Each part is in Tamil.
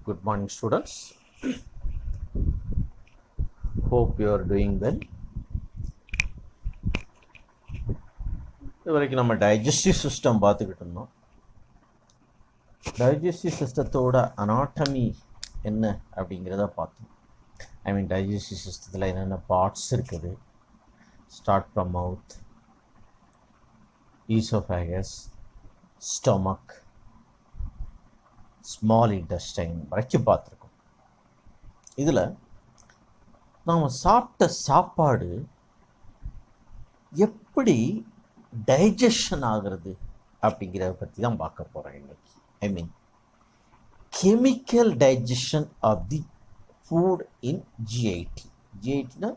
Good morning, students. Hope you are doing well. இதுவரைக்கும் நம்ம டைஜஸ்டிவ் சிஸ்டம் பார்த்துக்கிட்டு இருந்தோம். டைஜஸ்டிவ் சிஸ்டத்தோட அனாட்டமி என்ன அப்படிங்கிறத பார்த்தோம். டைஜஸ்டிவ் சிஸ்டத்தில் என்னென்ன பார்ட்ஸ் இருக்குது. Start from mouth, oesophagus, stomach, small intestine வரைக்கும் பார்த்துருக்கோம். இதில் நாம் சாப்பிட்ட சாப்பாடு எப்படி டைஜஷன் ஆகிறது அப்படிங்கிறத பற்றி தான் பார்க்க போகிறேன் இன்னைக்கு. Chemical digestion of the food in GIT. ஜிஐடினா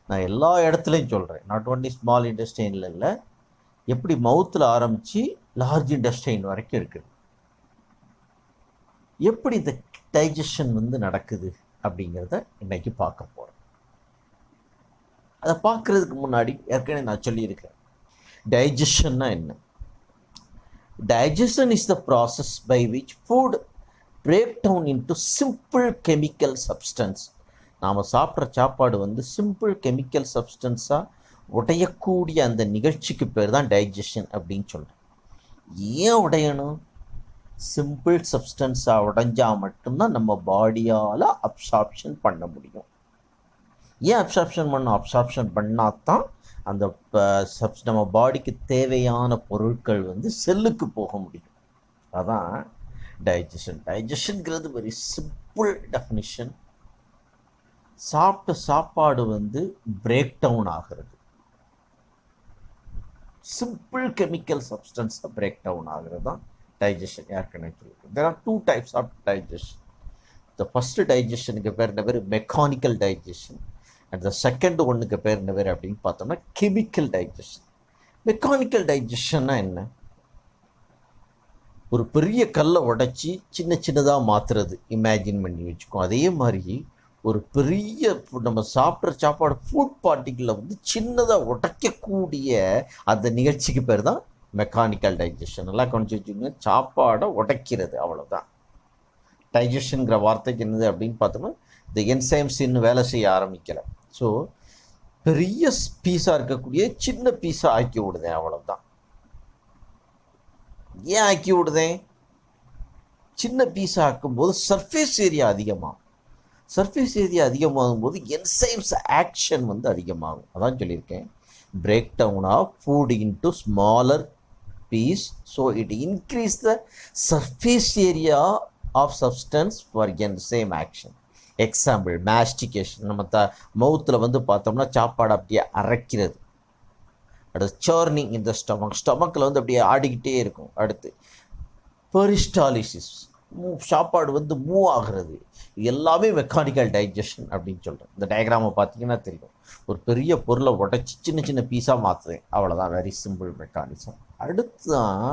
நான் எல்லா இடத்துலையும் சொல்கிறேன், நாட் ஒன்லி ஸ்மால் இன்டெஸ்டைனில் இல்லை, எப்படி மவுத்தில் ஆரம்பித்து லார்ஜ் இன்டெஸ்டைன் வரைக்கும் இருக்குது. எப்படி இந்த டைஜஷன் நடக்குது அப்படிங்கிறத இன்னைக்கு பார்க்க போகிறோம். அதை பார்க்குறதுக்கு முன்னாடி ஏற்கனவே நான் சொல்லியிருக்கேன், டைஜஷன்னா என்ன. Digestion is the process by which food break down into simple chemical substance. நாம் சாப்பிட்ற சாப்பாடு சிம்பிள் கெமிக்கல் சப்ஸ்டன்ஸாக உடையக்கூடிய அந்த நிகழ்ச்சிக்கு பேர் தான் டைஜஷன் அப்படின்னு சொல்கிறேன். ஏன் உடையணும்? சிம்பிள் சப்ஸ்டன்ஸாக உடைஞ்சால் மட்டும்தான் நம்ம பாடியால் அப்சார்ப்ஷன் பண்ண முடியும். ஏன் அப்சார்ப்ஷன் பண்ணால் தான் அந்த நம்ம பாடிக்கு தேவையான பொருட்கள் செல்லுக்கு போக முடியும். அதான் டைஜஷன். டைஜஷன்கிறது வெரி சிம்பிள் டெஃபினிஷன். சாப்பிட்ட சாப்பாடு பிரேக் டவுன் ஆகிறது, சிம்பிள் கெமிக்கல் சப்ஸ்டன்ஸாக பிரேக் டவுன் ஆகிறது தான் டைஜஷன். ஏற்கனவே சொல்லியிருக்கேன். There are 2 types of digestion. The first டைஜஷனுக்கு பேர் என்ன பேர்? Mechanical digestion. And the second ஒன்றுக்கு பேர் என்ன பேர் அப்படின்னு பார்த்தோம்னா கெமிக்கல் டைஜஷன். மெக்கானிக்கல் டைஜஷன்னா என்ன? ஒரு பெரிய கல்லை உடைச்சி சின்ன சின்னதாக மாற்றுறது இமேஜின் பண்ணி வச்சுக்கோம். அதே மாதிரி ஒரு பெரிய நம்ம சாப்பிட்ற சாப்பாடு ஃபுட் பார்ட்டிக்கில் சின்னதாக உடைக்கக்கூடிய அந்த நிகழ்ச்சிக்கு பேர் தான் மெக்கானிக்கல் டைஜஷன். நல்லா கவனிச்சு வச்சுக்கோங்க, சாப்பாடை உடைக்கிறது, அவ்வளோதான். டைஜஷனுங்கிற வார்த்தைக்கு என்னது அப்படின்னு பார்த்தோம்னா இந்த என்சைம்ஸ் இன்னும் வேலை செய்ய ஆரம்பிக்கலை. ஸோ பெரிய பீஸாக இருக்கக்கூடிய சின்ன பீஸாக ஆக்கி விடுதேன், அவ்வளோதான். ஏன் ஆக்கி விடுதேன்? சின்ன பீஸாக ஆக்கும்போது சர்ஃபேஸ் ஏரியா அதிகமாகும். சர்ஃபேஸ் ஏரியா அதிகமாகும் போது என்சைம்ஸ் ஆக்ஷன் அதிகமாகும். அதான் சொல்லியிருக்கேன், break down of food into smaller piece, so it increase the surface area of substance for enzyme action. Example, mastication. நம்ம மவுத்தில் பார்த்தோம்னா சாப்பாடு அப்படியே அரைக்கிறது. அடுத்து churning in the stomach. ஸ்டொமக்கில் அப்படியே ஆடிக்கிட்டே இருக்கும். அடுத்து பெரிஸ்டாலிசிஸ், சாப்பாடு மூவ் ஆகிறது. எல்லாமே மெக்கானிக்கல் டைஜஷன் அப்படின்னு சொல்கிறேன். இந்த டயக்ராமை பார்த்தீங்கன்னா தெரியும், ஒரு பெரிய பொருளை உடைச்சி சின்ன சின்ன பீஸாக மாற்றுறேன், அவ்வளோதான். Very simple mechanism. அடுத்து தான்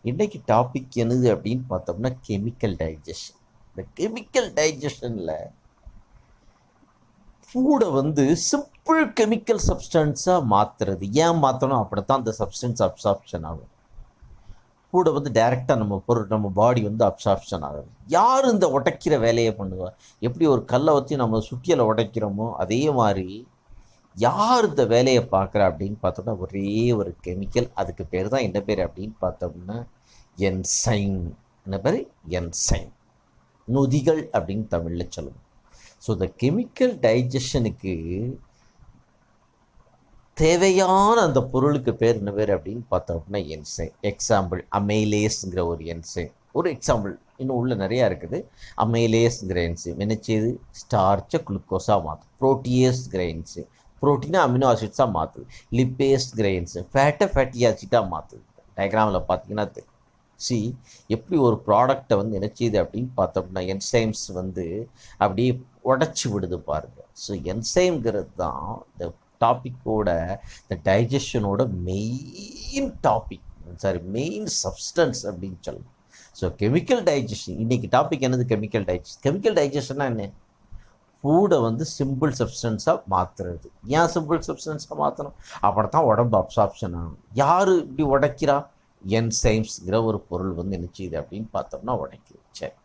இன்றைக்கி டாபிக் என்னது அப்படின்னு பார்த்தோம்னா கெமிக்கல் டைஜஷன். இந்த கெமிக்கல் டைஜஷனில் ஃபுட்டை சிம்பிள் கெமிக்கல் சப்ஸ்டன்ஸாக மாற்றுறது. ஏன் மாற்றணும்? அப்படித்தான் அந்த சப்ஸ்டன்ஸ் அப்சார்ப்ஷன் ஆகும். ஃபுட்டை டைரெக்டாக நம்ம பாடி அப்சார்ப்ஷன் ஆகுது. யார் இந்த உடைக்கிற வேலையை பண்ணுவா? எப்படி ஒரு கல்லை நம்ம சுட்டியில் உடைக்கிறோமோ அதே மாதிரி யார் இந்த வேலையை பார்க்குறா அப்படின்னு பார்த்தோம்னா ஒரே ஒரு கெமிக்கல். அதுக்கு பேர் தான் என்ன பேர் அப்படின்னு பார்த்தோம்னா என்சைம். என்ன பேர்? என்சைம். நொதிகள் அப்படின்னு தமிழில் சொல்லணும். ஸோ இந்த கெமிக்கல் டைஜஷனுக்கு தேவையான அந்த பொருளுக்கு பேர் என்ன பேர் அப்படின்னு பார்த்தோம்னா என்சைம். எக்ஸாம்பிள், அமைலேஸ்ங்கிற ஒரு என்சைம் ஒரு எக்ஸாம்பிள். இன்னும் உள்ள நிறையா இருக்குது. அமைலேஸ்ங்கிற என்சைம் என்ன செய்யுது? ஸ்டார்ச்சை குளுக்கோஸாக மாற்றும். புரோட்டியேஸ்ங்கிற என்சைம் புரோட்டீனை அமினோ ஆசிட்ஸாக மாற்றுது. லிப்பேஸ்ங்கிற என்சைம் ஃபேட்டை ஃபேட்டி ஆசிட்டாக மாற்றுது. டயக்ராமில் பார்த்தீங்கன்னா சி எப்படி ஒரு ப்ராடக்டை என்ன செய்யுது அப்படின்னு பார்த்தோம்னா என்சைம்ஸ் அப்படியே உடச்சி விடுது பாருங்கள். ஸோ என்சைம்ங்கிறது தான் இந்த டாப்பிக்கோட, இந்த டைஜஷனோட மெயின் டாபிக், மெயின் சப்ஸ்டன்ஸ் அப்படின்னு சொல்லணும். ஸோ கெமிக்கல் டைஜஷன் இன்றைக்கி டாபிக் என்னது? Chemical digestion. கெமிக்கல் டைஜஷன்னா என்ன? ஃபுட்டை சிம்பிள் சப்ஸ்டன்ஸாக மாற்றுறது. ஏன் சிம்பிள் சப்ஸ்டன்ஸாக மாற்றணும்? அப்படி தான் உடம்பு அப்சார்ப்ஷன் ஆகும். யார் இப்படி உடைக்கிறா? என்சைம்ஸ்ங்கிற ஒரு பொருள் என்ன செய்யுது அப்படின்னு பார்த்தோம்னா உடைக்குது. சரி,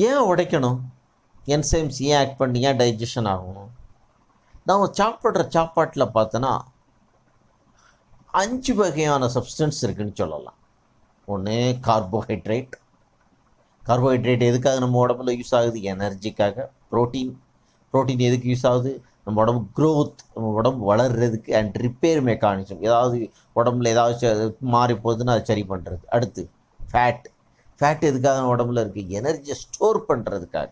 ஏன் உடைக்கணும்? என்சைம்ஸ் ஏன் ஆக்ட் பண்ணி ஏன் டைஜஷன் ஆகணும்? நாம் சாப்பிட்ற சாப்பாட்டில் பார்த்தோன்னா 5 வகையான சப்ஸ்டன்ஸ் இருக்குதுன்னு சொல்லலாம். ஒன்று கார்போஹைட்ரேட். கார்போஹைட்ரேட் எதுக்காக நம்ம உடம்புல யூஸ் ஆகுது? எனர்ஜிக்காக. ப்ரோட்டீன் எதுக்கு யூஸ் ஆகுது? நம்ம உடம்பு க்ரோத், நம்ம உடம்பு வளர்கிறதுக்கு அண்ட் ரிப்பேர் மெக்கானிசம், ஏதாவது உடம்புல ஏதாவது மாறி போகுதுன்னு அதை சரி பண்ணுறது. அடுத்து ஃபேட் எதுக்காக உடம்புல இருக்குது? எனர்ஜியை ஸ்டோர் பண்ணுறதுக்காக.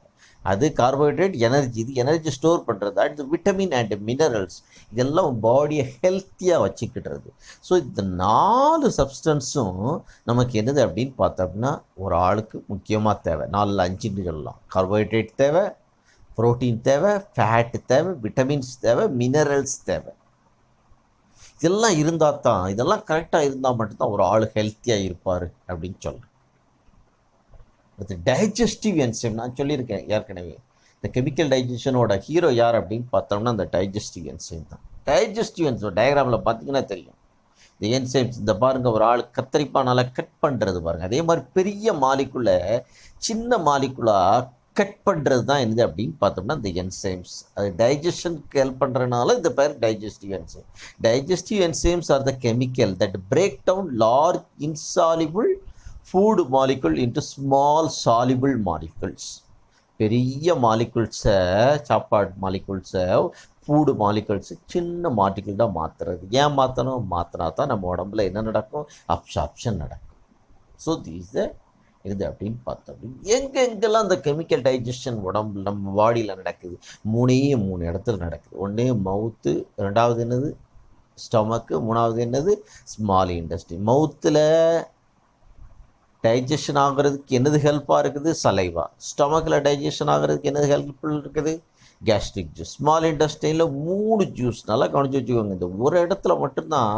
அது கார்போஹைட்ரேட் எனர்ஜி, இது எனர்ஜி ஸ்டோர் பண்ணுறது. அடுத்து விட்டமின் அண்ட் மினரல்ஸ், இதெல்லாம் பாடியை ஹெல்த்தியாக வச்சுக்கிட்டுறது. ஸோ இந்த 4 சப்ஸ்டன்ஸும் நமக்கு என்னது அப்படின்னு பார்த்தோம்னா ஒரு ஆளுக்கு முக்கியமாக தேவை. 4 5ன்னு சொல்லலாம். கார்போஹைட்ரேட் தேவை, ப்ரோட்டீன் தேவை, ஃபேட் தேவை, விட்டமின்ஸ் தேவை, மினரல்ஸ் தேவை. இதெல்லாம் இருந்தால் தான், இதெல்லாம் கரெக்டாக இருந்தால் மட்டும்தான் ஒரு ஆள் ஹெல்த்தியாக இருப்பார் அப்படின்னு சொல்கிறேன். அடுத்து டைஜஸ்டிவ் என்சைம். நான் சொல்லியிருக்கேன் ஏற்கனவே, இந்த கெமிக்கல் டைஜஷனோட ஹீரோ யார் அப்படின்னு பார்த்தோம்னா அந்த டைஜஸ்டிவ் என்சைம் தான். டைஜஸ்டிவ் என்சைம் டயக்ராமில் பார்த்தீங்கன்னா தெரியும். இந்த என்சைம்ஸ் இந்த பாருங்கள், ஒரு ஆள் கத்தரிப்பானால் கட் பண்ணுறது பாருங்கள். அதே மாதிரி பெரிய மாலிக்குள்ள சின்ன மாலிக்குலாக கட் பண்ணுறது தான் என்னது அப்படின்னு பார்த்தோம்னா இந்த என்சைம்ஸ். அது டைஜஷனுக்கு ஹெல்ப் பண்ணுறதுனால இந்த பேர் digestive enzyme. Digestive enzymes are the chemical that break down large insoluble food molecule into small soluble molecules. பெரிய மாலிகுல்ஸை, சாப்பாடு மாலிகுல்ஸை ஃபுட் மாலிகுல்ஸு சின்ன மாலிகுல் தான் மாற்றுறது. ஏன் மாற்றணும்? மாற்றினா தான் நம்ம உடம்புல என்ன நடக்கும்? அப்சார்ப்ஷன் நடக்கும். ஸோ இது அப்படின்னு பார்த்தோம். எங்கெங்கெல்லாம் அந்த கெமிக்கல் டைஜஷன் உடம்புல நம்ம பாடியில் நடக்குது? 3 இடத்துல நடக்குது. ஒன்று மவுத்து, ரெண்டாவது என்னது ஸ்டொமக்கு, மூணாவது என்னது ஸ்மால் இன்டெஸ்டைன். மவுத்தில் டைஜஷன் ஆகிறதுக்கு என்னது ஹெல்ப்பாக இருக்குது? சலைவா. ஸ்டொமக்கில் டைஜஷன் ஆகிறதுக்கு என்னது ஹெல்ப்ஃபுல் இருக்குது? Gastric juice. ஸ்மால் இன்டெஸ்டைனில் 3 ஜூஸ். நல்லா கவனிச்சு வச்சுக்கோங்க. இந்த ஒரு இடத்துல மட்டும்தான்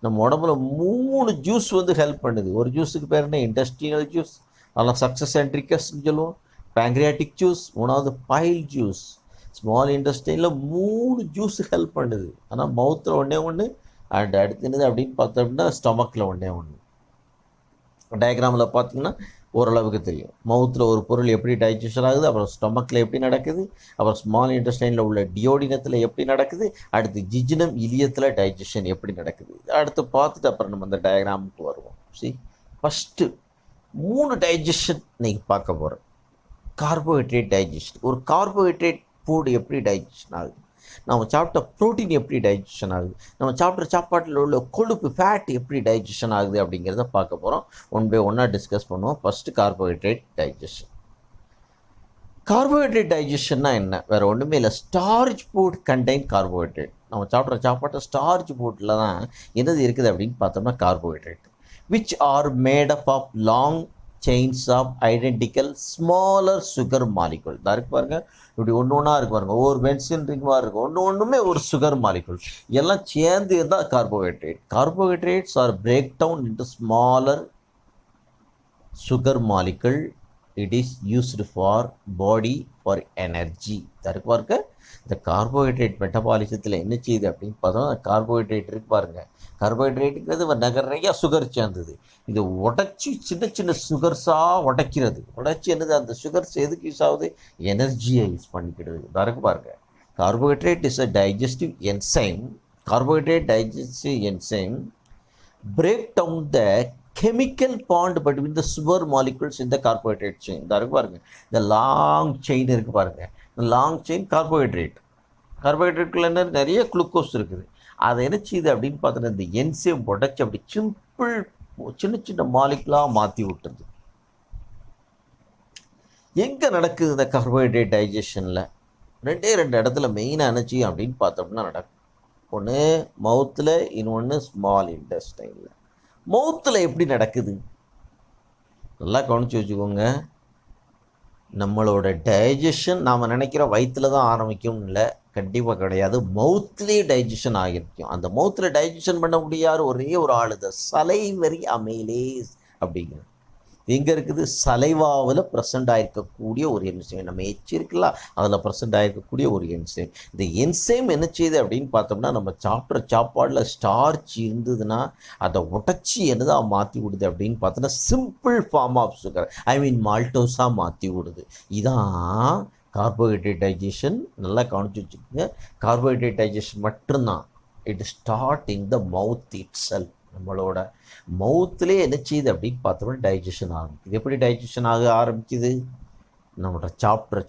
நம்ம உடம்புல 3 ஜூஸ் வந்து ஹெல்ப் பண்ணுது. ஒரு ஜூஸுக்கு பேர் என்ன? இன்டெஸ்டினல் ஜூஸ், அதெல்லாம் சக்ஸஸ் சென்ட்ரிகஸ்ன்னு சொல்லுவோம். பேங்க்ரியாட்டிக் ஜூஸ், மூணாவது பைல் ஜூஸ். ஸ்மால் இன்டெஸ்டைனில் 3 ஜூஸ் ஹெல்ப் பண்ணுது. ஆனால் மவுத்தில் ஒன்று அண்ட் அடுத்து என்னது அப்படின்னு பார்த்தோம்னா ஸ்டொமக்கில் ஒன்று. டயக்ராமில் பார்த்தீங்கன்னா ஓரளவுக்கு தெரியும். மவுத்தில் ஒரு பொருள் எப்படி டைஜஷன் ஆகுது, அப்புறம் ஸ்டொமக்கில் எப்படி நடக்குது, அப்புறம் ஸ்மால் இன்டெஸ்டைனில் உள்ள டியோடினத்தில் எப்படி நடக்குது, அடுத்து ஜிஜினம் இலியத்தில் டைஜஷன் எப்படி நடக்குது. அடுத்து பார்த்துட்டு அப்புறம் நம்ம அந்த டயக்ராமுக்கு வருவோம். ஃபஸ்ட்டு 3 டைஜஷன் நீங்கள் பார்க்க போகிறோம். Carbohydrate digestion. ஒரு கார்போஹைட்ரேட் ஃபுட் எப்படி டைஜஷன் ஆகுது, நம்ம சாப்பிட்ட ப்ரோட்டீன் எப்படி டைஜஷன் ஆகுது, நம்ம சாப்பிட்ற சாப்பாட்டில் உள்ள கொழுப்பு ஃபேட் எப்படி டைஜஷன் ஆகுது அப்படிங்கிறத பார்க்க போகிறோம். 1 by 1 டிஸ்கஸ் பண்ணுவோம். First carbohydrate digestion. கார்போஹைட்ரேட் டைஜஷன்னா என்ன? வேறு ஒன்றுமே இல்லை. Starch food contain carbohydrate. நம்ம சாப்பிட்ற சாப்பாட்டை ஸ்டார்ச் ஃபுட்டில் தான் என்னது இருக்குது அப்படின்னு பார்த்தோம்னா carbohydrate, which are made up of long chains of identical smaller sugar molecule. தான் இருக்கு பாருங்கள், இப்படி ஒன்று இருக்கு பாருங்கள், ஒவ்வொரு பென்சின் ரிங் மாதிரி இருக்கும், ஒன்றுமே ஒரு சுகர் மாலிகுல், எல்லாம் சேர்ந்து இருந்தால் carbohydrate. Carbohydrates are break down into smaller sugar molecule. It is used for body for energy. தான் இருக்கு பாருங்க. இந்த கார்போஹைட்ரேட் மெட்டபாலிசத்தில் என்ன செய்யுது அப்படின்னு பார்த்தோம். கார்போஹைட்ரேட் இருக்கு பாருங்கள், கார்போஹைட்ரேட்டுங்கிறது நிறைய சுகர் சேர்ந்தது. இது உடச்சி சின்ன சின்ன சுகர்ஸாக உடைக்கிறது. உடைச்சி என்னது, அந்த சுகர்ஸ் எதுக்கு யூஸ் ஆகுது? எனர்ஜியை யூஸ் பண்ணிக்கிடுது. தரக்கு பாருங்க, carbohydrate is a digestive enzyme. Carbohydrate digestive enzyme break down the chemical bond between the sugar molecules in the carbohydrate chain. தரக்கு பாருங்க, இந்த லாங் செயின் இருக்குது பாருங்கள், இந்த லாங் செயின் கார்போஹைட்ரேட். கார்போஹைட்ரேட்டுக்குள்ள நிறைய குளுக்கோஸ் இருக்குது. அதை என்ன செய்யுது அப்படின்னு பார்த்தோன்னா இந்த என்சைம் உடச்சி அப்படி சிம்பிள் சின்ன சின்ன மாலிகுலாக மாற்றி விட்டுருது. எங்கே நடக்குது இந்த கார்போஹைட்ரேட் டைஜஷனில்? 2 இடத்துல மெயினாக என்ன செய்யும் அப்படின்னு பார்த்தோம்னா நடக்கும். ஒன்று மவுத்தில், இன்னொன்று ஸ்மால் இன்டெஸ்டைனில். மவுத்தில் எப்படி நடக்குது நல்லா கவனித்து வச்சுக்கோங்க. நம்மளோட டைஜஷன் நாம் நினைக்கிற வயிற்றில் தான் ஆரம்பிக்கும்னு இல்லை, கண்டிப்பாக கிடையாது. மவுத்லேயே டைஜஷன் ஆகிருக்கும். அந்த மவுத்தில் டைஜஷன் பண்ண முடியாத ஒரே ஒரு ஆள் தான் சலைவரி அமைலேஸ் அப்படிங்கிறது. எங்கே இருக்குது? சலைவாவில் ப்ரெசண்ட் ஆகிருக்கக்கூடிய ஒரு என்சைம். நம்ம எச்சிருக்கலாம் அதில் ப்ரெசண்ட் ஆகிருக்கக்கூடிய ஒரு என்சைம். இந்த என்சைம் என்ன செய்யுது அப்படின்னு பார்த்தோம்னா, நம்ம சாப்பிட்ற சாப்பாடில் ஸ்டார்ச் இருந்ததுன்னா அதை உடச்சி என்னதான் மாற்றி விடுது அப்படின்னு பார்த்தோன்னா, சிம்பிள் ஃபார்ம் ஆஃப் சுகர், ஐ மீன் மால்டோஸாக மாற்றி விடுது. இதான் கார்போஹைட்ரேட் டைஜஷன். நல்லா கவனிச்சு வச்சுக்கோங்க. கார்போஹைட்ரேட் டைஜஷன் மட்டும்தான். It start in the mouth it self. நம்மளோட மவுத்துலேயே என்ன செய்யுது அப்படின்னு பார்த்தோம்னா டைஜஷன் ஆரம்பிக்குது. எப்படி டைஜஷன் ஆக ஆரம்பிக்குது? நம்மளோட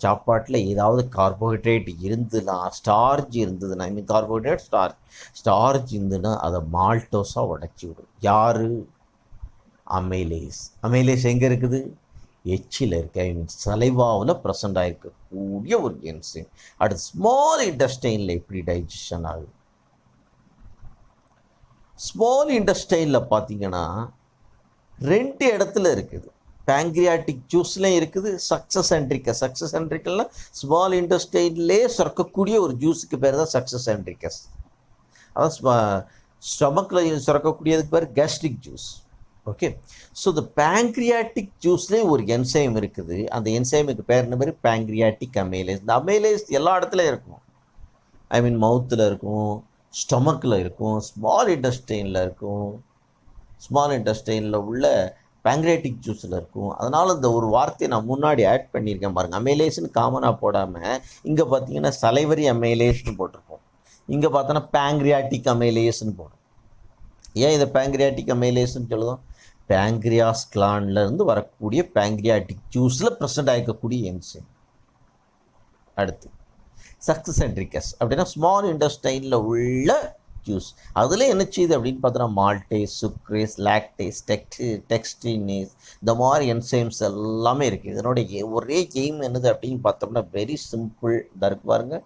சாப்பாட்டில் ஏதாவது கார்போஹைட்ரேட் இருந்ததுன்னா, ஸ்டார்ச் இருந்ததுன்னா, ஐ மீன் கார்போஹைட்ரேட் ஸ்டார்ச் இருந்ததுன்னா அதை மால்டோஸாக உடச்சி விடும். யார்? அமைலேஸ். அமைலேஸ் எங்கே இருக்குது? எச்சில் இருக்கு. ஐ மீன் சலைவாவில் ப்ரெசண்ட் ஆகிருக்கக்கூடிய ஒரு என்சைம். அடுத்து ஸ்மால் இன்டெஸ்டைனில் எப்படி டைஜஷன் ஆகுது? ஸ்மால் இன்டெஸ்டைனில் பார்த்தீங்கன்னா 2 இடத்துல இருக்குது. பேங்க்ரியாட்டிக் ஜூஸ்லேயும் இருக்குது, சக்சசென்ட்ரிக்கல்னால் ஸ்மால் இன்டெஸ்டைன்லேயே சுரக்கக்கூடிய ஒரு ஜூஸுக்கு பேர் தான் சக்சசென்ட்ரிக்கஸ். அதான் ஸ்டொமக்கில் சுரக்கக்கூடியதுக்கு பேர் கேஸ்ட்ரிக் ஜூஸ். ஓகே. ஸோ இந்த பேங்க்ரியாட்டிக் ஜூஸ்லேயும் ஒரு என்சைம் இருக்குது. அந்த என்சைமுக்கு பேர் என்ன பேர்? Pancreatic amylase. இந்த அமைலேஸ் எல்லா இடத்துலையும் இருக்கும். ஐ மீன் மவுத்தில் இருக்கும், ஸ்டொமக்கில் இருக்கும், ஸ்மால் இன்டெஸ்டைனில் இருக்கும், ஸ்மால் இன்டெஸ்டைனில் உள்ள பேங்க்ரியாட்டிக் ஜூஸில் இருக்கும். அதனால் இந்த ஒரு வார்த்தையை நான் முன்னாடி ஆட் பண்ணியிருக்கேன் பாருங்கள். அமைலேஸ்ன்னு காமனாக போடாமல் இங்கே பார்த்தீங்கன்னா சலைவரி அமைலேஸ்ன்னு போட்டிருப்போம். இங்கே பார்த்தோன்னா பேங்க்ரியாட்டிக் அமைலேஸ்ன்னு போடும். ஏன் இதை பேங்க்ரியாட்டிக் அமைலேஸ்ன்னு சொல்லுதோம்? பேங்க்ரியாஸ் கிளான்லேருந்து வரக்கூடிய பேங்க்ரியாட்டிக் ஜூஸில் ப்ரெசண்ட் ஆகிக்கக்கூடிய என்சைம். அடுத்து சக்சசென்ட்ரிக்கஸ் அப்படின்னா ஸ்மால் இன்டெஸ்டைனில் உள்ள ஜூஸ். அதில் என்ன செய்யுது அப்படின்னு பார்த்தோன்னா மால்டேஸ், சுக்ரேஸ், லாக்டேஸ், டெக்ஸ்டினேஸ், இந்த மாதிரி என்சைம்ஸ் எல்லாமே இருக்குது. இதனுடைய ஒரே எய்ம் என்னது அப்படின்னு பார்த்தோம்னா வெரி சிம்பிள். இதாக இருக்கு பாருங்கள்,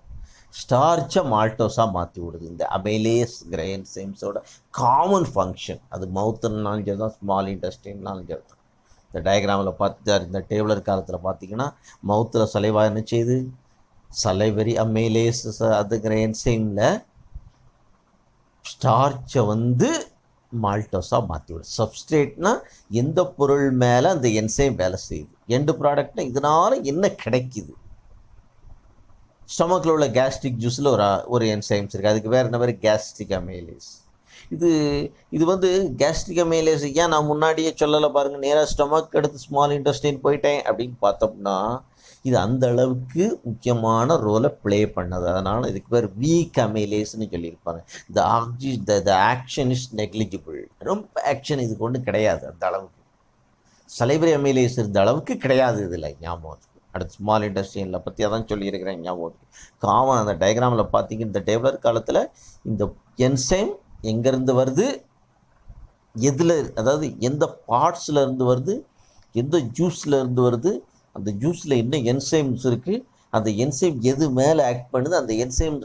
ஸ்டார்ச்சை மால்டோஸாக மாற்றி விடுது. இந்த அமைலேஸ்ங்கிற என்சைம்ஸோட காமன் ஃபங்க்ஷன் அது மவுத்துனாலும் சரி தான், ஸ்மால் இன்டெஸ்டைன்னாலும் சரி தான். இந்த டயக்ராமில் பார்த்து இந்த டேபிளர் காலத்தில் பார்த்தீங்கன்னா மவுத்தில் சலைவா என்ன செய்யுது? சலைவரி அமைலேஸ் அதுங்கிற என்சைமில் ஸ்டார்ச்சை மால்டோஸாக மாற்றி விடும். சப்ஸ்ட்ரேட்னா எந்த பொருள் மேலே அந்த என்சைம் வேலை செய்யுது. எண்டு ப்ராடக்ட்னா இதனால் என்ன கிடைக்குது? ஸ்டொமக்கில் உள்ள கேஸ்ட்ரிக் ஜூஸில் ஒரு என்சைம்ஸ் இருக்குது. அதுக்கு வேறு என்ன பேர்? Gastric amylase. இது கேஸ்ட்ரிக் அமைலேஸ் ஏன் நான் முன்னாடியே சொல்லலை பாருங்கள். நேராக ஸ்டொமக் எடுத்து ஸ்மால் இன்டெஸ்டைன் போயிட்டேன் அப்படின்னு பார்த்தோம்னா இது அந்த அளவுக்கு முக்கியமான ரோலை ப்ளே பண்ணது. அதனால் இதுக்கு பேர் வீக் அமைலேஸ்ன்னு சொல்லியிருப்பாங்க. The action is negligible. ரொம்ப ஆக்ஷன் இதுக்கு ஒன்றும் கிடையாது. அந்த அளவுக்கு சலைவரி அமைலேஸ் இருந்த அளவுக்கு கிடையாது இதில். ஞாபகம். அடுத்து ஸ்மால் இன்டெஸ்டைனில் பற்றி அதான் சொல்லியிருக்கிறேன். ஞாபகம். காமன் அந்த டயக்ராமில் பார்த்தீங்க, இந்த டேபிளர் காலத்தில் இந்த என்சைம் எங்கேருந்து வருது, எதில், அதாவது எந்த பார்ட்ஸில் இருந்து வருது, எந்த ஜூஸில் இருந்து வருது, அந்த ஜூஸில் என்ன என்சைம்ஸ் இருக்குது, அந்த என்சைம் எது மேலே ஆக்ட் பண்ணுது, அந்த என்சைம்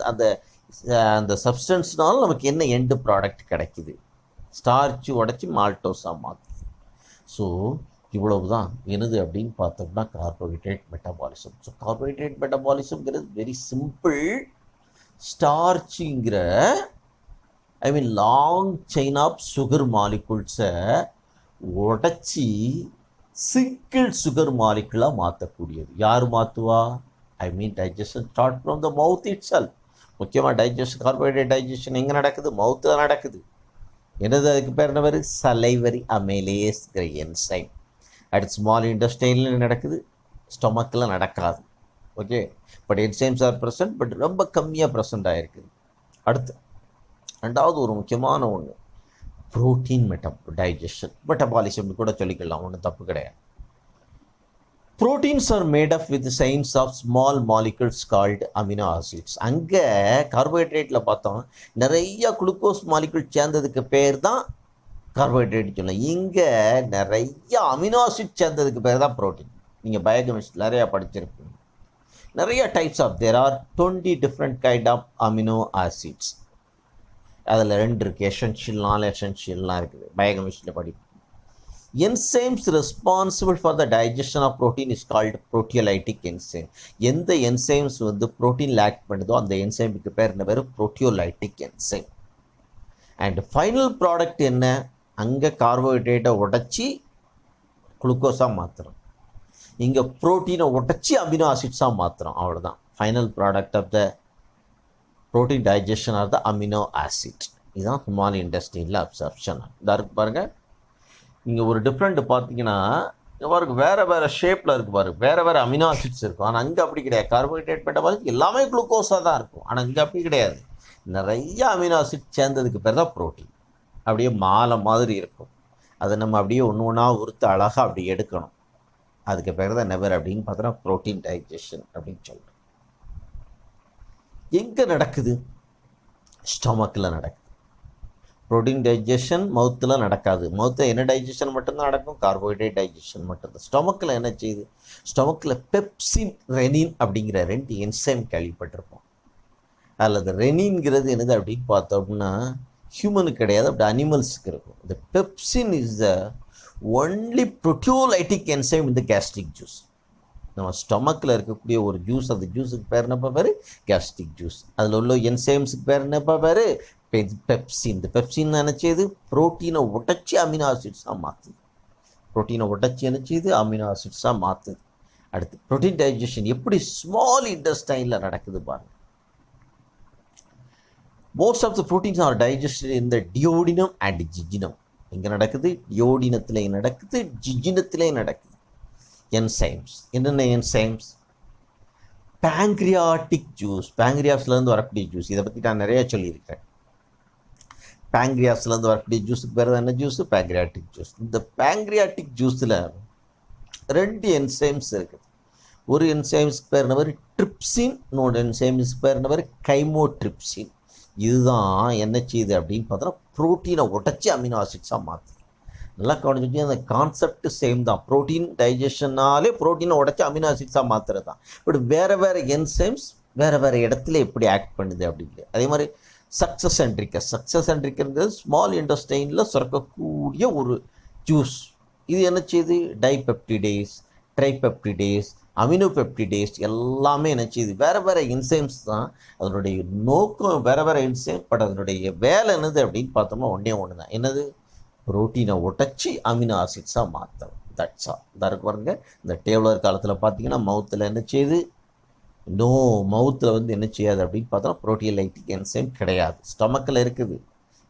அந்த சப்ஸ்டன்ஸ்னால நமக்கு என்ன எண்டு ப்ராடக்ட் கிடைக்குது? ஸ்டார்ச்சு உடச்சி மால்டோஸாக மாற்றுது. ஸோ இவ்வளவு தான் என்னது அப்படின்னு பார்த்தோம்னா கார்போஹைட்ரேட் மெட்டபாலிசம். ஸோ கார்போஹைட்ரேட் மெட்டபாலிசம்ங்கிறது வெரி சிம்பிள். ஸ்டார்ச்சுங்கிற I mean long chain of sugar மாலிகுல்ஸை உடச்சி சிங்கிள் சுகர் மாலிகுலாக மாற்றக்கூடியது. யார் மாற்றுவா? I mean digestion start from the mouth itself. முக்கியமாக டைஜஷன், கார்போஹைட்ரேட் டைஜஷன் எங்கே நடக்குது? மவுத்தில் நடக்குது. என்னது? அதுக்கு பேர் என்ன பேர்? சலைவரி அமைலேஸ்ங்கிற என்சைம். அடுத்து ஸ்மால் இன்டெஸ்டைனில் நடக்குது, ஸ்டொமக்கில் நடக்காது. Okay. But enzymes are present, but ரொம்ப கம்மியாக ப்ரெசண்ட் ஆகிருக்குது. அடுத்து ரெண்டாவது ஒரு முக்கியமான ஒன்று புரோட்டீன் டைஜஷன் மெட்டபாலிசம்னு கூட சொல்லிக்கலாம். ஒன்றும் தப்பு கிடையாது. Proteins are made up with chains of small molecules called amino acids. அங்கே கார்போஹைட்ரேட்டில் பார்த்தோம் நிறைய குளுக்கோஸ் மாலிகுல் சேர்ந்ததுக்கு பேர் தான் கார்போஹைட்ரேட் சொல்லலாம். இங்கே நிறைய அமினோ ஆசிட் சேர்ந்ததுக்கு பேர் தான் ப்ரோட்டீன். நீங்கள் பயோகெமிஸ்ட்ரி நிறையா படிச்சிருப்பீங்க. நிறைய types of there are 20 different kind of amino acids. அதில் 2 இருக்குது, எசென்ஷியல், நான் எசென்ஷியல்லாம் இருக்குது. பயோகெமிஸ்ட்ரியில் படிப்போம். Enzymes responsible for the digestion of protein is called proteolytic enzyme. எந்த என்சைம்ஸ் ப்ரோட்டீன் ஆக்ட் பண்ணுதோ அந்த என்சைமுக்கு பேர் என்ன பேர்? Proteolytic enzyme. And final product என்ன? அங்கே கார்போஹைட்ரேட்டை உடச்சி குளுக்கோஸாக மாற்றுறோம். இங்கே ப்ரோட்டீனை உடச்சி அமினோ ஆசிட்ஸாக மாற்றுறோம். அவ்வளோதான். Final product of the protein digestion are the amino acid. இதுதான் ஸ்மால் இன்டெஸ்டைனில் அப்சார்ப்ஷன். இதாக இருக்குது பாருங்கள். இங்கே ஒரு டிஃப்ரெண்ட் பார்த்தீங்கன்னா பாருங்க, வேறு வேறு ஷேப்பில் இருக்குது பாருங்க, வேறு வேறு அமினோ ஆசிட்ஸ் இருக்கும். ஆனால் அங்கே அப்படி கிடையாது. கார்போஹைட்ரேட் மெட்டபாலிக் எல்லாமே குளுக்கோஸாக தான் இருக்கும். ஆனால் இங்கே அப்படி கிடையாது. நிறைய அமினோ ஆசிட் சேர்ந்ததுக்கு பேர் தான் ப்ரோட்டீன். அப்படியே மாலை மாதிரி இருக்கும். அதை நம்ம அப்படியே ஒன்று ஒன்றா உறுத்து அழகாக அப்படி எடுக்கணும். அதுக்கு பேர் தான் என்ன பேர் அப்படின்னு பார்த்தோன்னா ப்ரோட்டீன் டைஜஷன் அப்படின்னு சொல்கிறோம். எங்கே நடக்குது? ஸ்டொமக்கில் நடக்குது. ப்ரோட்டீன் டைஜஷன் மவுத்தில் நடக்காது. மவுத்தில் என்ன டைஜஷன் மட்டும்தான் நடக்கும்? கார்போஹைட்ரேட் டைஜஷன் மட்டும்தான். ஸ்டொமக்கில் என்ன செய்யுது? ஸ்டொமக்கில் பெப்சின், ரெனின் அப்படிங்கிற 2 என்சைம் கேள்விப்பட்டிருப்போம். அல்லது ரெனின்ங்கிறது என்னது அப்படின்னு பார்த்தோம்னா ஹியூமனுக்கு கிடையாது, அப்படி அனிமல்ஸுக்கு இருக்கும். இந்த pepsin is the only proteolytic enzyme இந்த கேஸ்ட்ரிக் ஜூஸ். நம்ம ஸ்டொமக்கில் இருக்கக்கூடிய ஒரு ஜூஸ், அந்த ஜூஸுக்கு பேர் என்னப்பா பேர்? Gastric juice. அதில் உள்ள என்சைம்ஸுக்கு பேர் என்னப்பா பேர்? பெப்சின். இந்த பெப்சின் என்ன செய்யுது? ப்ரோட்டீனை உடச்சி அமினோ ஆசிட்ஸாக மாற்றுது. ப்ரோட்டீனை உடச்சி என்ன செய்யுது? அமினோ ஆசிட்ஸாக மாற்றுது. அடுத்து ப்ரோட்டீன் டைஜஷன் எப்படி ஸ்மால் இன்டெஸ்டைனில் நடக்குது பாருங்கள். Most of the proteins are digested in the duodenum and jejunum. எங்கே நடக்குது? டியோடினத்திலையும் நடக்குது, ஜிஜினத்திலையும் நடக்குது. என்சைம்ஸ் என்னென்ன என்சைம்ஸ்? பேங்க்ரியாட்டிக் ஜூஸ், பேங்க்ரியாஸ்லேருந்து வரக்கூடிய ஜூஸ். இதை பற்றி நான் நிறையா சொல்லியிருக்கேன். பேங்க்ரியாஸ்லேருந்து வரக்கூடிய ஜூஸுக்கு பேர் என்ன ஜூஸ்? Pancreatic juice. இந்த பேங்க்ரியாட்டிக் ஜூஸில் 2 என்சைம்ஸ் இருக்குது. ஒரு என்சைம்ஸ்க்கு பேர் என்ன பேர்? ட்ரிப்சின். இன்னொரு என்சைம்ஸ்க்கு பேர் என்ன பேர்? கைமோட்ரிப்சின். இதுதான் என்ன செய்யுது அப்படின்னு பார்த்தோன்னா ப்ரோட்டீனை உடச்சி அமினோ ஆசிட்ஸாக மாற்றுது. நல்லா கவனிச்சு, அந்த கான்செப்ட் சேம் தான். ப்ரோட்டீன் டைஜஷனாலே ப்ரோட்டீனை உடச்சி அமினோ ஆசிட்ஸாக மாற்றுறது தான். பட் வேறு வேறு என்சைம்ஸ் வேறு வேறு இடத்துல எப்படி ஆக்ட் பண்ணுது அப்படிங்கிறது. அதே மாதிரி சக்சஸென்ட்ரிக்ங்கிறது ஸ்மால் இன்டெஸ்டைனில் சுரக்கக்கூடிய ஒரு ஜூஸ். இது என்ன செய்யுது? டைபெப்டிடேஸ், ட்ரைபெப்டிடேஸ், அமினோபெப்டிடேஸ் எல்லாமே என்ன செய்யுது? வேறு வேறு என்சைம்ஸ் தான். அதனுடைய நோக்கம் வேறு வேறு என்சைம். பட் அதனுடைய வேலை என்னது அப்படின்னு பார்த்தோம்னா ஒன்றே ஒன்று தான். என்னது? ப்ரோட்டீனை உடச்சி அமினோ ஆசிட்ஸாக மாற்றணும். That's all. இதாக இருக்கு பாருங்க. இந்த டேபிளர் காலத்தில் பார்த்தீங்கன்னா மவுத்தில் என்ன செய்யுது? மவுத்தில் என்ன செய்யாது அப்படின்னு பார்த்தோம்னா ப்ரோட்டியோலைட்டிக் என்சைம் கிடையாது. ஸ்டொமக்கில் இருக்குது.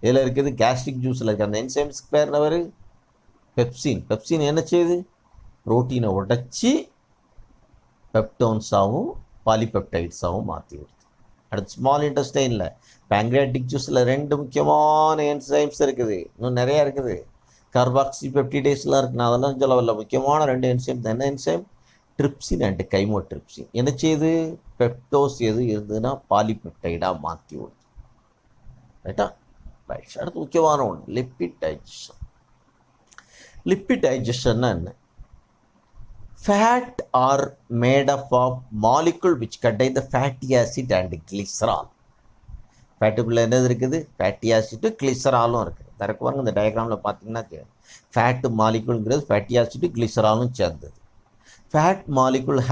இதில் இருக்குது கேஸ்ட்ரிக் ஜூஸில் இருக்குது. அந்த என்சைம்ஸ்க்கு பேர் என்ன? பெப்சின். பெப்சின் என்ன செய்யுது? ப்ரோட்டீனை உடச்சி பெப்டோன்ஸாகவும் பாலிபெப்டைட்ஸாகவும் மாற்றி விடுது. அடுத்து ஸ்மால் இன்டெஸ்டைனில் பேங்க்ரியாட்டிக் ஜூஸில் 2 முக்கியமான என்சைம்ஸ் இருக்குது. இன்னும் நிறையா இருக்குது. கார்பாக்சி பெப்டிடேஸ்லாம் இருக்குன்னா அதெல்லாம் சொல்ல வரல. முக்கியமான 2 என்சைம். என்ன என்சைம்? Trypsin and chymotrypsin. என்ன செய்யுது? பெப்டோஸ் எது இருந்ததுன்னா பாலிபெப்டைடாக மாற்றி விடுது. ரைட்டா? ரைட். அடுத்து முக்கியமான ஒன்று லிப்பிட் டைஜஷன். லிப்பிட் டைஜஷன்னா என்ன? Fat are made up of molecule which contain the fatty acid and glycerol. ஃபேட்டுக்குள்ளே என்னது இருக்குது? ஃபேட்டி ஆசிட்டு கிளிசராலும் இருக்குது. தரக்கு பாருங்க, இந்த டயக்ராமில் பார்த்தீங்கன்னா ஃபேட்டு மாலிகுல்ங்கிறது ஃபேட்டி ஆசிட்டு கிளிசராலும் சேர்ந்தது. Fat molecule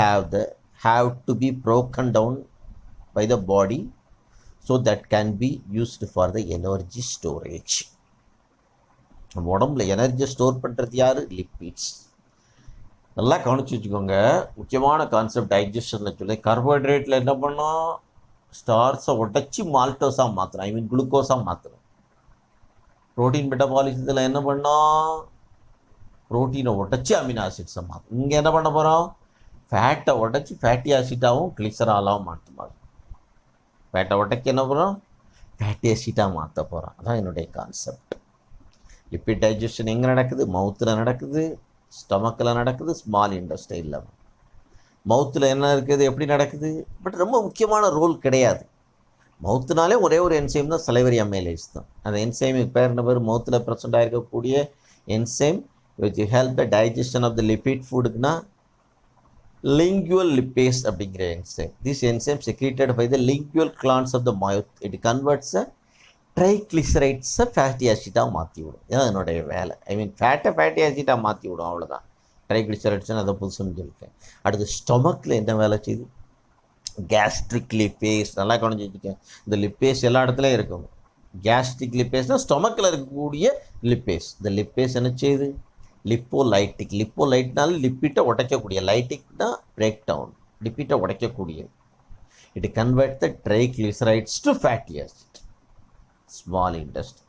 have to be broken down by the body so that can be used for the energy storage. நம்ம உடம்புல எனர்ஜி ஸ்டோர் பண்ணுறது யார்? லிப்பிட்ஸ். நல்லா கவனிச்சு வச்சுக்கோங்க. முக்கியமான கான்செப்ட் டைஜஷனில் சொல்லி கார்போஹைட்ரேட்டில் என்ன பண்ணோம்? ஸ்டார்ஸை உடச்சி மால்டோஸாக மாற்றுறோம். ஐ மீன் குளுக்கோஸாக மாற்றுறோம். ப்ரோட்டீன் மெட்டபாலிசத்தில் என்ன பண்ணோம்? ப்ரோட்டீனை உடச்சி அமினோ ஆசிட்ஸை மாற்றும். இங்கே என்ன பண்ண போகிறோம்? ஃபேட்டை உடச்சி ஃபேட்டி ஆசிட்டாகவும் கிளிசராலாகவும் மாற்றுமாறு. ஃபேட்டை உடச்சி என்ன பண்ணுறோம்? ஃபேட்டி ஆசிட்டாக மாற்ற போகிறோம். அதான் என்னுடைய கான்செப்ட். லிப்பிட் டைஜஷன் எங்கே நடக்குது? மவுத்தில் நடக்குது, ஸ்டொமக்கில் நடக்குது, ஸ்மால் இன்டெஸ்டைனில். மவுத்தில் என்ன இருக்குது? எப்படி நடக்குது? பட் ரொம்ப முக்கியமான ரோல் கிடையாது. மவுத்துனாலே ஒரே ஒரு என்சைம் தான், சலைவரி அமைலேஸ் தான். அந்த என்சைமுக்கு பேர் என்ன பேர்? மவுத்தில் ப்ரெசென்ட் ஆகிருக்கக்கூடிய enzyme which help the digestion of the lipid ஃபுட்டுக்குன்னா லிங்குவல் லிப்பேஸ் அப்படிங்கிற enzyme. This enzyme secreted by the lingual glands of the mouth. It converts ட்ரைக்ளிசரைட்ஸை ஃபேட்டி ஆசிட்டாக மாற்றி விடும். இதுதான் என்னுடைய வேலை. ஐ மீன் ஃபேட்டை ஃபேட்டி ஆசிட்டாக மாற்றி விடும். அவ்வளோதான். ட்ரைக்ளிசரைட்ஸ்னு அதை புதுசுன்னு சொல்லியிருக்கேன். அடுத்து ஸ்டொமக்கில் என்ன வேலை செய்யுது? Gastric lipase. நல்லா கவனிச்சு வச்சுக்கேன். இந்த லிப்பேஸ் எல்லா இடத்துலையும் இருக்கும். கேஸ்ட்ரிக் லிப்பேஸ்னால் ஸ்டொமக்கில் இருக்கக்கூடிய லிப்பேஸ். இந்த லிப்பேஸ் என்ன செய்யுது? லிப்போலைட்டிக், லிப்போலைட்னால லிப்பிட்டை உடைக்கக்கூடிய, லைட்டிக்னா பிரேக் டவுன், லிப்பிட்டை உடைக்கக்கூடிய. It convert the triglycerides to fatty acid. Small intestine.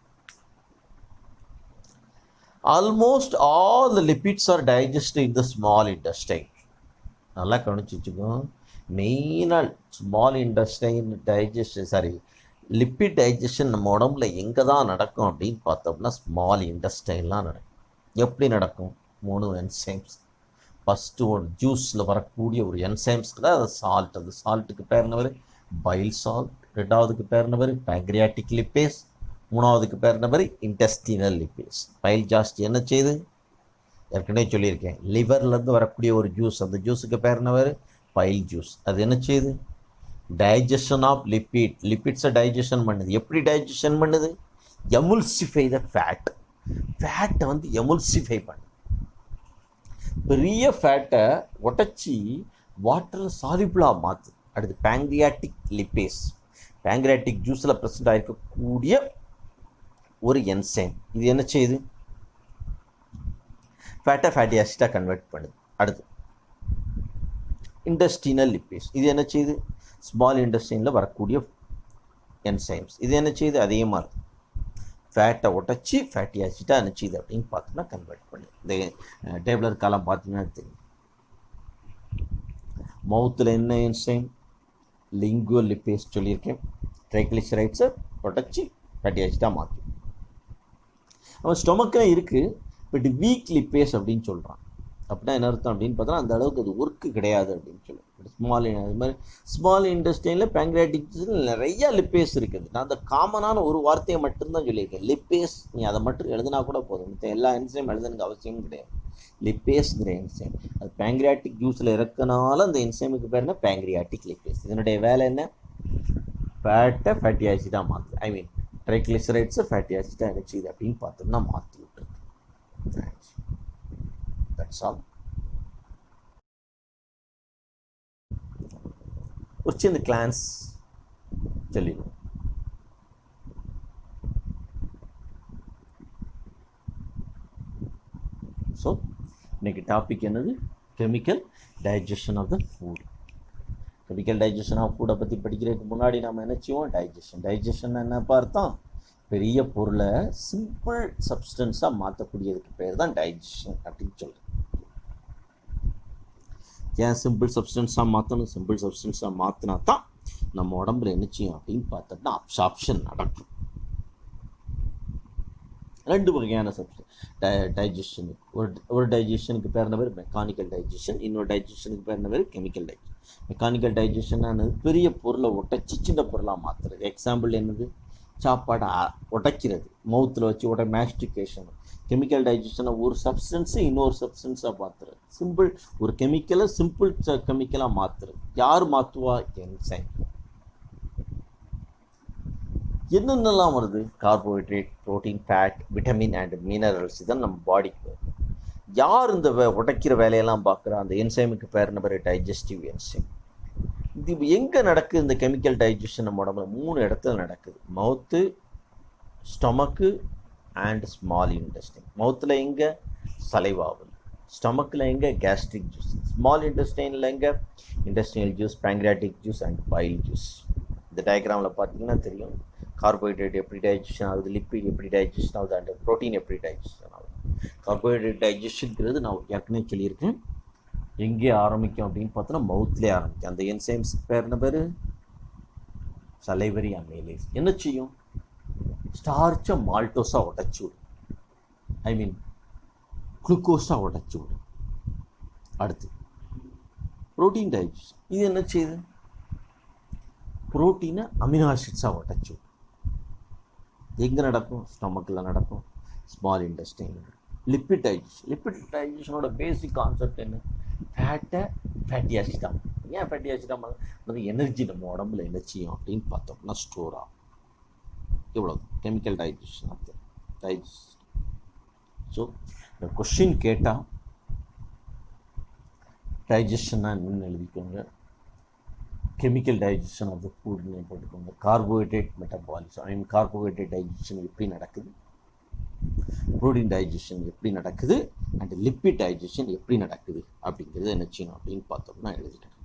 Almost all the lipids are digested in the small intestine. நல்லா கவனிச்சு வச்சுக்கோ. மெயினாக ஸ்மால் இன்டெஸ்டைன் லிப்பிட் டைஜஷன் நம்ம உடம்புல எங்கே தான் நடக்கும் அப்படின்னு பார்த்தோம்னா ஸ்மால் இன்டெஸ்டைன்லாம் நடக்கும். எப்படி நடக்கும்? 3 என்சைம்ஸ். ஃபஸ்ட்டு ஒரு ஜூஸில் வரக்கூடிய ஒரு என்சைம்ஸ்க்கு தான் அது சால்ட். அந்த சால்ட்டுக்கு பேர் என்னவர்? File salt. ரெண்டாவதுக்கு பேர் என்னவர்? Pancreatic lipase. மூணாவதுக்கு பேர் என்னவர்? Intestinal lipase. பைல் ஜாஸ்தி என்ன செய்யுது? ஏற்கனவே சொல்லியிருக்கேன், லிவர்லேருந்து வரக்கூடிய ஒரு ஜூஸ், அந்த ஜூஸுக்கு பேர் என்னவர்? File juice. அது என்ன செய்யுது? Digestion of lipid. லிப்பிட்ஸை டைஜஷன் பண்ணுது. எப்படி டைஜஷன் பண்ணுது? எமுல்சிஃபை த ஃபேட். ஃபேட்டை வந்து எமுல்சிஃபை பண்ணு. பெரிய ஃபேட்டை உடச்சி வாட்டரில் சாலிபிளாக மாற்று. அடுத்து பேங்க்ரியாட்டிக் லிப்பேஸ். பேங்க்ரியாட்டிக் ஜூஸில் ப்ரெசென்ட் ஆகிருக்கக்கூடிய ஒரு என்சைம். இது என்ன செய்யுது? ஃபேட்டை ஃபேட்டி ஆசிட்டாக கன்வெர்ட் பண்ணுது. அடுத்து இன்டெஸ்டினல் லிப்பேஸ். இது என்ன செய்யுது? ஸ்மால் இன்டெஸ்டைனில் வரக்கூடிய என்சைம்ஸ். இது என்ன செய்யுது? அதே மாதிரி ஃபேட்டை உடச்சி ஃபேட்டி ஆசிட்டாக என்ன செய்யுது அப்படின்னு பார்த்தோம்னா கன்வெர்ட் பண்ணு. இந்த டேபிளர் காலம் பார்த்தீங்கன்னா தெரியும். மவுத்தில் என்ன என்சைம்? லிங்குவல் லிப்பேஸ் சொல்லியிருக்கேன். ட்ரைக்ளிசரைட்ஸை உடச்சி ஃபேட்டி ஆசிட்டாக மாற்றும். அவன் ஸ்டொமக்கில் இருக்குது, பட் வீக் லிப்பேஸ் அப்படின்னு சொல்கிறான். அப்படின்னா என்ன அர்த்தம் அப்படின்னு பார்த்தோன்னா அந்த அளவுக்கு அது ஒர்க்கு கிடையாது அப்படின்னு சொல்லி. அது மாதிரி ஸ்மால் இன்டெஸ்டைனில் பேங்க்ரியாட்டிக் நிறையா லிப்பேஸ் இருக்குது. நான் அந்த காமனான ஒரு வார்த்தையை மட்டும்தான் சொல்லியிருக்கேன், லிப்பேஸ். நீ அதை மட்டும் எழுதினா கூட போதும், மற்ற எல்லா என்சைம் எழுதுனுக்கு அவசியமும் கிடையாது. லிப்பேஸ்ங்கிற என்சைம் அது பேங்க்ரியாட்டிக் ஜூஸில் இருக்கனால அந்த என்சைமுக்கு பேர் என்ன? Pancreatic lipase. இதனுடைய வேலை என்ன? ஃபேட்டை ஃபேட்டி ஆசிடாக மாற்று. ஐ மீன் ட்ரைக்ளிசரைட்ஸை ஃபேட்டி ஆசிடாக என்ன செய்யுது அப்படின்னு பார்த்தோம்னா மாற்றி விட்டுருக்கு. That's all. ஒரு சின்ன கிளான்ஸ் சொல்லிடுவோம். ஸோ இன்னைக்கு டாபிக் என்னது? Chemical digestion of the food. Chemical digestion of ஃபுட்டை பற்றி படிக்கிறதுக்கு முன்னாடி நம்ம என்ன செய்வோம்? டைஜஷன் என்னப்பா அர்த்தம்? பெரிய பொருளை சிம்பிள் சப்ஸ்டன்ஸாக மாற்றக்கூடியதுக்கு பேர் தான் டைஜஷன் அப்படின்னு சொல்கிறேன். ஏன் சிம்பிள் சப்ஸ்டன்ஸாக மாற்றணும்? சிம்பிள் சப்ஸ்டன்ஸாக மாற்றினா தான் நம்ம உடம்புல என்ன செய்யும் அப்படின்னு பார்த்தோம்னா அப்சார்ப்ஷன் நடக்கும். 2 வகையான டைஜஷனுக்கு. ஒரு டைஜஷனுக்கு பேர் என்ன பேர்? Mechanical digestion. இன்னொரு டைஜஷனுக்கு பேர் என்ன பேர்? Chemical digestion. மெக்கானிக்கல் டைஜஷன் பெரிய பொருளை உடைச்சி சின்ன பொருளாக மாற்றுறது. எக்ஸாம்பிள் என்னது? சாப்பாடை உடைக்கிறது, மவுத்தில் வச்சு மேஸ்டிகேஷன். கெமிக்கல் டைஜஷனை ஒரு சப்ஸ்டன்ஸை இன்னொரு சப்ஸ்டன்ஸாக மாற்றுறது. சிம்பிள் ஒரு கெமிக்கலை சிம்பிள் கெமிக்கலாக மாற்றுறது. யார் மாற்றுவா? என்சைம். என்னென்னலாம் வருது? Carbohydrate, protein, fat, vitamin and minerals. இதான் நம்ம பாடிக்கு. யார் இந்த உடைக்கிற வேலையெல்லாம் பார்க்குறா? அந்த என்சைமுக்கு பேர் என்ன பேர்? Digestive enzyme. இது எங்கே நடக்குது? இந்த கெமிக்கல் டைஜஷன் நம்ம உடம்புல 3 இடத்துல நடக்குது. மவுத்து, ஸ்டொமக்கு அண்ட் ஸ்மால் இன்டெஸ்டைன். மவுத்தில் எங்கே? சலைவாவில். ஸ்டொமக்கில் எங்கே? Gastric juice. ஸ்மால் இன்டெஸ்டைனில் எங்கே? Intestinal juice, pancreatic juice and file juice. இந்த டயக்ராமில் பார்த்தீங்கன்னா தெரியும் கார்போஹைட்ரேட் எப்படி டைஜஷன் ஆகுது, லிப்பிட் எப்படி டைஜஷன் ஆகுது, அண்ட் ப்ரோட்டீன் எப்படி டைஜஷன் ஆகுது. கார்போஹைட்ரேட் டைஜஷனுங்கிறது நான் ஏற்கனவே சொல்லியிருக்கேன். எங்கே ஆரம்பிக்கும் அப்படின்னு பார்த்தோன்னா மவுத்லேயே ஆரம்பிக்கும். அந்த என்சைம்ஸ் பேர் என்ன பேர்? Salivary amylase. என்ன செய்யும்? ஸ்டார்ச்சை மால்டோஸாக உடைச்சி விடும். ஐ மீன் குளுக்கோஸாக உடைச்சி விடும். அடுத்து ப்ரோட்டீன் டைஜஷன். இது என்ன செய்யுது? புரோட்டீனை அமினோ ஆசிட்ஸாக உடைச்சி விடும். எங்கே நடக்கும்? ஸ்டொமக்கில் நடக்கும், small intestine. Lipid digestion. Lipid டைஜஷனோட பேசிக் கான்செப்ட் என்ன? ஃபேட்டை ஃபேட்டி ஆசிடாக. ஏன் ஃபேட்டி ஆசிடாக? அது எனர்ஜி நம்ம உடம்புல என்ன செய்யும் அப்படின்னு பார்த்தோம்னா ஸ்டோர் ஆகும். இவ்வளோ chemical digestion of digest. So இந்த கொஷின் கேட்டால் டைஜஷன்னா என்னென்னு எழுதிக்கோங்க. கெமிக்கல் டைஜஷன் ஆஃப் த ஃபுட்னு போட்டுக்கோங்க. Carbohydrate metabolism, I mean carbohydrate digestion எப்படி நடக்குது, புரோட்டீன் டைஜஷன் எப்படி நடக்குது அண்ட் லிப்பிட் டைஜஷன் எப்படி நடக்குது அப்படிங்கிறது என்ன செய்யணும் அப்படின்னு பார்த்தோம்னா எழுதிட்டேன்.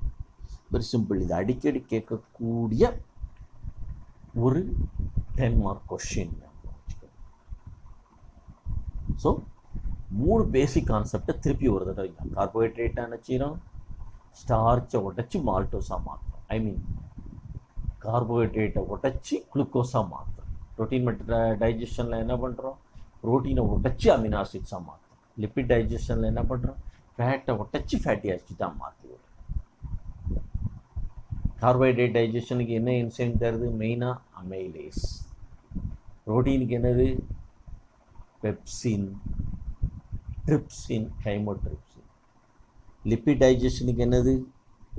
Very simple. இது அடிக்கடி கேட்கக்கூடிய ஒரு 10 மார்க் கொஸ்டின். ஸோ 3 பேசிக் கான்செப்டை திருப்பி ஒரு தடவை கார்போஹைட்ரேட்டை என்ன செய்யணும், ஸ்டார்ச்சை உடைச்சி மால்டோஸாக மாற்றணும். ஐ மீன் கார்போஹைட்ரேட்டை உடைச்சி குளுக்கோஸாக மாற்றணும். ப்ரோட்டீன் டைஜஷனில் என்ன பண்ணுறோம், ப்ரோட்டீனை உடைச்சி அமினோ ஆசிட்ஸாக மாற்றணும். லிப்பிட் டைஜஷனில் என்ன பண்ணுறோம், ஃபேட்டை உடைச்சி ஃபேட்டி ஆசிட்டாக மாற்றுவோம். கார்போஹைட்ரேட் டைஜஷனுக்கு என்ன என்சைம் தருது, மெயினாக அமைலேஸ். ப்ரோட்டீனுக்கு என்னது, பெப்சின், ட்ரிப்சின், கைமோட்ரிப்சின். லிப்பிட் டைஜஷனுக்கு என்னது,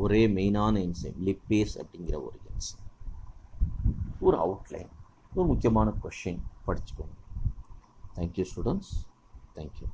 ஒரே மெயினான என்சைம் லிப்பேஸ் அப்படிங்கிற ஒரு என்சைம். ஒரு அவுட்லைன், ஒரு முக்கியமான கொஷின் படிச்சுக்கோங்க. Thank you students, thank you.